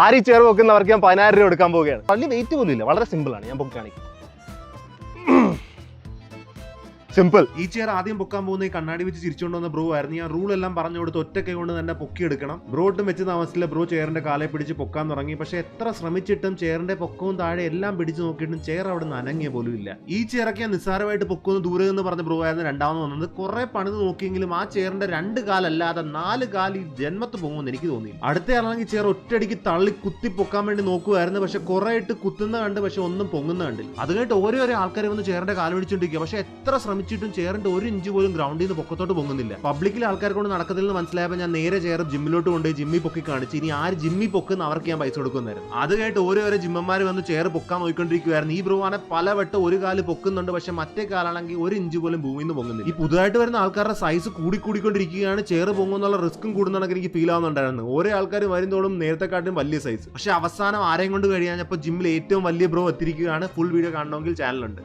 ആര് ഈ ചെയർ പൊക്കുന്നവർക്ക് ഞാൻ 10,000 രൂപ എടുക്കാൻ പോവുകയാണ്. വലിയ വെയിറ്റ് പോലും ഇല്ല, വളരെ സിമ്പിളാണ്. ഞാൻ പൊക്കുകയാണെങ്കിൽ സിമ്പിൾ. ഈ ചെയർ ആദ്യം പൊക്കാൻ പോകുന്ന ഈ കണ്ണാടി വെച്ച് ചിരിച്ചുകൊണ്ട് വന്ന ബ്രോ ആയിരുന്നു. ഞാൻ റൂൾ എല്ലാം പറഞ്ഞു കൊടുത്ത് ഒറ്റക്കൈ കൊണ്ട് തന്നെ പൊക്കിയെടുക്കണം. ബ്രോ ഒട്ടും വെച്ച് താമസിച്ചില്ല. ബ്രോ ചെയറിന്റെ കാലെ പിടിച്ച് പൊക്കാൻ തുടങ്ങി. പക്ഷെ എത്ര ശ്രമിച്ചിട്ടും ചെയറിന്റെ പൊക്കവും താഴെ എല്ലാം പിടിച്ചു നോക്കിയിട്ടും ചെയർ അവിടെ നിന്ന് അനങ്ങിയ പോലും ഇല്ല. ഈ ചെയറൊക്കെ ഞാൻ നിസ്സാരമായിട്ട് പൊക്കുന്നു ദൂരെ എന്ന് പറഞ്ഞ ബ്രോ ആയിരുന്നു രണ്ടാമത് വന്നത്. കുറെ പണിത് നോക്കിയെങ്കിലും ആ ചെയറിന്റെ 2 കാലല്ലാതെ 4 കാല് ഈ ജന്മത്ത് പൊങ്ങുമെന്ന് എനിക്ക് തോന്നി. അടുത്ത ആളാണെങ്കിൽ ചെയർ ഒറ്റയടിക്ക് തള്ളി കുത്തി പൊക്കാൻ വേണ്ടി നോക്കുമായിരുന്നു. പക്ഷെ കുറെ ഇട്ട് കുത്തുന്ന കണ്ട് പക്ഷെ ഒന്നും പൊങ്ങുന്ന കണ്ടില്ല. അത് കഴിഞ്ഞിട്ട് ഓരോ ആൾക്കാരെ വന്ന് ചെയറിന്റെ കാല് പിടിച്ചോണ്ടിരിക്കുക. പക്ഷെ എത്ര ശ്രമിച്ചിട്ടും ചെയറിന്റെ 1 ഇഞ്ച് പോലും ഗ്രൗണ്ടിൽ നിന്ന് പൊക്കത്തോട്ട് പൊങ്ങുന്നില്ല. പബ്ലിക്കിൽ ആൾക്കാരെ കൊണ്ട് നടക്കത്തില്ലെന്ന് മനസ്സിലായപ്പോൾ ഞാൻ നേരെ ചെയർ ജിമ്മിലോട്ട് കൊണ്ടുപോയി ജിമ്മി പൊക്കി കാണിച്ച് ഇനി ആര് ജിമ്മി പൊക്കുന്ന അവർക്ക് ഞാൻ പൈസ കൊടുക്കുന്നതായിരുന്നു. അത് കഴിഞ്ഞിട്ട് ഓരോ ജിമ്മന്മാർ വന്ന് ചെയർ പൊക്കാൻ നോക്കിക്കൊണ്ടിരിക്കുകയായിരുന്നു. ഈ ബ്രോവാനെ പലവട്ടം ഒരു കാല് പൊക്കുന്നുണ്ട്. പക്ഷെ മറ്റേ കാലാണെങ്കിൽ 1 ഇഞ്ച് പോലും ഭൂമിയിൽ നിന്ന് പൊങ്ങുന്നില്ല. ഈ പുതുതായിട്ട് വരുന്ന ആൾക്കാരുടെ സൈസ് കൂടിക്കൊണ്ടിരിക്കുകയാണ്. ചെയർ പൊങ്ങുന്നുള്ള റിസ്ക്കും കൂടുന്നതൊക്കെ എനിക്ക് ഫീൽ ആവുന്നുണ്ടായിരുന്നു. ഓരോ ആൾക്കാർ വരുന്നതോടും നേരത്തെക്കാട്ടും വലിയ സൈസ്. പക്ഷെ അവസാനം ആരെയും കൊണ്ട് കഴിയാഞ്ഞപ്പോൾ ജിമ്മിൽ ഏറ്റവും വലിയ ബ്രോ എത്തിയിരിക്കുകയാണ്. ഫുൾ വീഡിയോ കാണണമെങ്കിൽ ചാനലുണ്ട്.